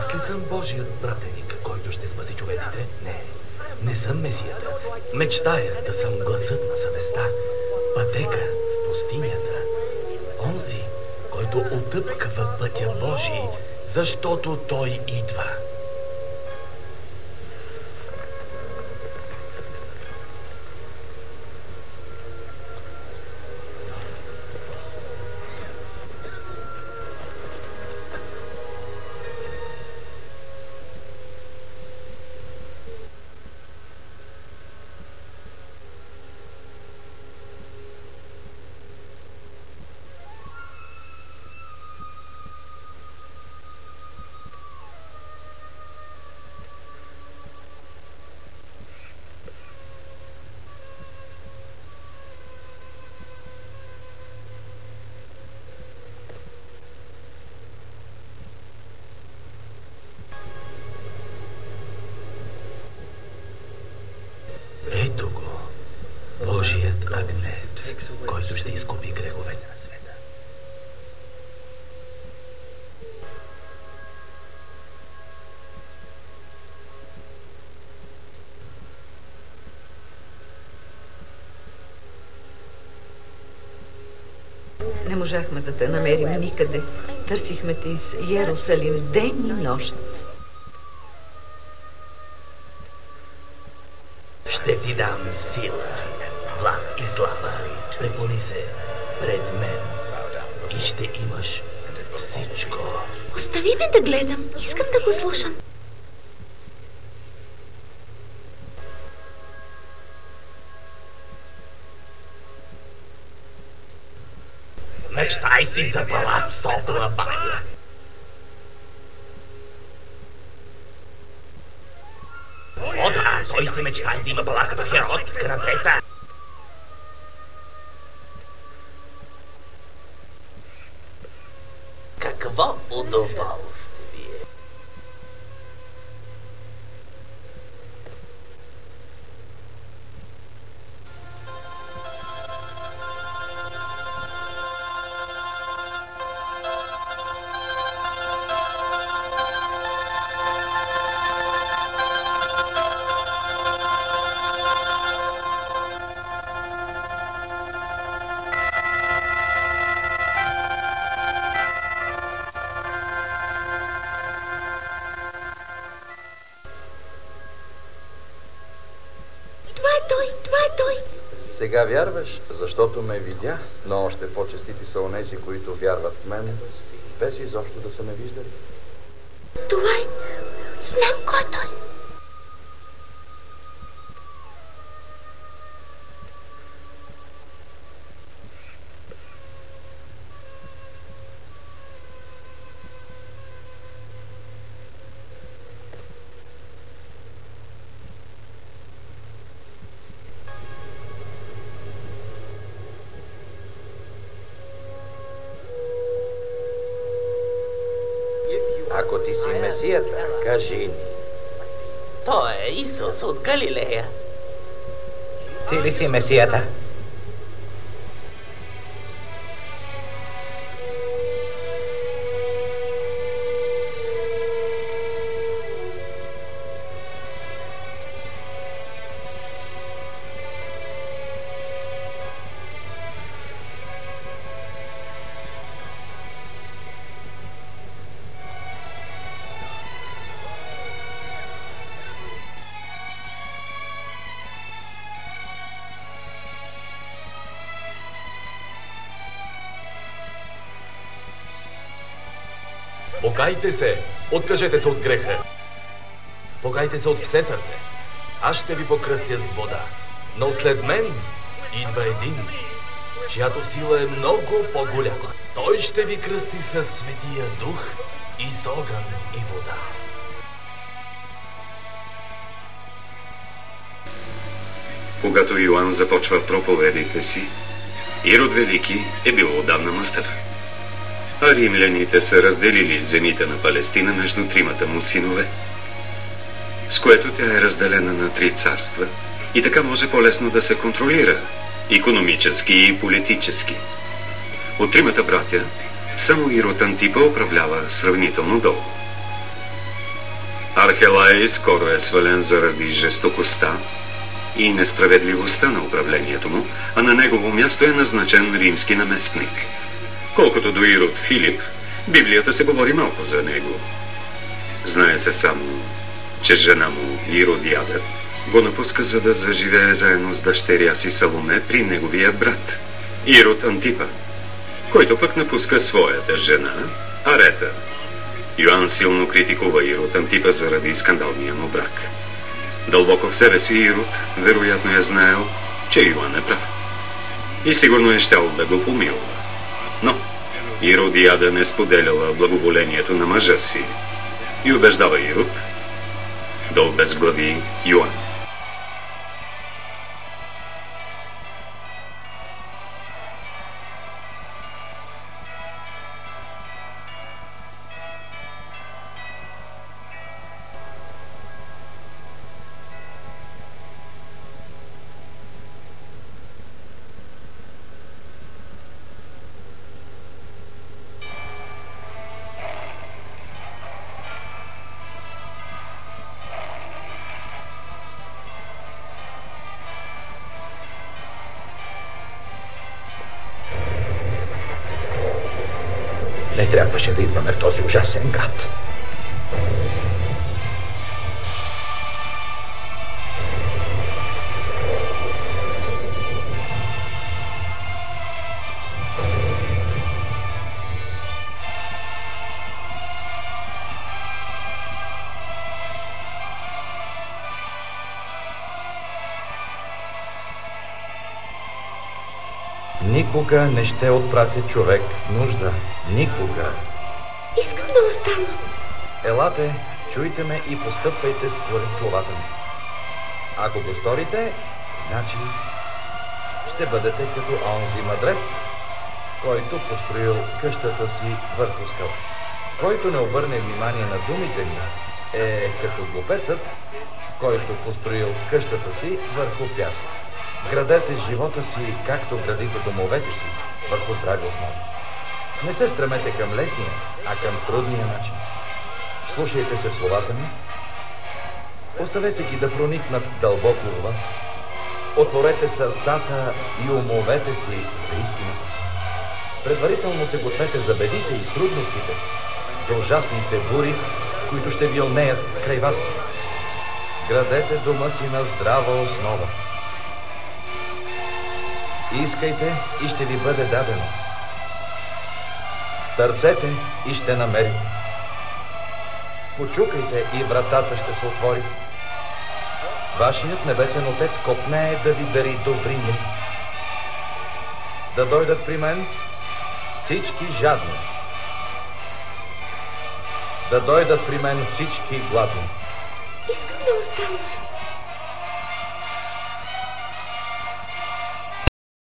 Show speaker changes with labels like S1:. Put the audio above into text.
S1: Аз ли съм Божият пратеник, който ще спаси човеците? Не съм Месията. Мечтая да съм гласът на съвестта, пътека в пустинята, онзи, който отъпква пътя Божий, защото той идва. Ето го, Божият агнец, който ще изкупи греховете на света.
S2: Не можахме да те намерим никъде. Търсихме те из Йерусалим ден и нощ.
S1: Ще ти дам сила, власт и слава. Преклони се пред мен и ще имаш всичко.
S3: Остави ме да гледам. Искам да го слушам.
S1: Мечтай си за палат с топла баня. О, да, той се мечтае да има палат като Херод с канапета. Какво удоволствие!
S4: Сега вярваш, защото ме видя, но още по-честити са онези, които вярват в мен, без изобщо да са ме виждали.
S3: Това е... Знам кой той.
S4: Ако ти си Месията, кажи ни.
S5: Той е Исус от Галилея.
S6: Ти ли си Месията?
S1: Покайте се, откажете се от греха. Покайте се от все сърце. Аз ще ви покръстя с вода. Но след мен идва един, чиято сила е много по-голяма. Той ще ви кръсти със Светия Дух и с огън и вода.
S7: Когато Йоан започва проповедите си, Ирод Велики е бил отдавна мъртъв. А римляните са разделили земите на Палестина между тримата му синове, с което тя е разделена на 3 царства и така може по-лесно да се контролира икономически и политически. От тримата братя само Ирод Антипа управлява сравнително дълго. Архелай скоро е свален заради жестокостта и несправедливостта на управлението му, а на негово място е назначен римски наместник. Колкото до Ирод Филип, Библията се говори малко за него. Знае се само, че жена му Иродиада го напуска, за да заживее заедно с дъщеря си Саломе при неговия брат Ирод Антипа, който пък напуска своята жена Арета. Йоан силно критикува Ирод Антипа заради скандалния му брак. Дълбоко в себе си Ирод вероятно е знаел, че Йоан е прав. И сигурно е щял да го помилва. Но Иродиада не споделяла благоволението на мъжа си и убеждава Ирод да обезглави Йоан.
S6: Не трябваше да идваме в този ужасен град.
S4: Никога не ще отпратя човек в нужда. Никога.
S3: Искам да остана.
S4: Елате, чуйте ме и постъпвайте според словата ми. Ако го сторите, значи ще бъдете като онзи мъдрец, който построил къщата си върху скала. Който не обърне внимание на думите ми, е като глупецът, който построил къщата си върху пясък. Градете живота си, както градите домовете си, върху здрави основи. Не се стремете към лесния, а към трудния начин. Слушайте се в словата ми. Оставете ги да проникнат дълбоко в вас. Отворете сърцата и умовете си за истината. Предварително се гответе за бедите и трудностите, за ужасните бури, които ще вилнеят край вас. Градете дома си на здрава основа. Искайте и ще ви бъде дадено. Търсете и ще намерите. Почукайте и вратата ще се отвори. Вашият небесен Отец копнее да ви дари добри мири. Да дойдат при мен всички жадни. Да дойдат при мен всички гладни.
S3: Искам да остана.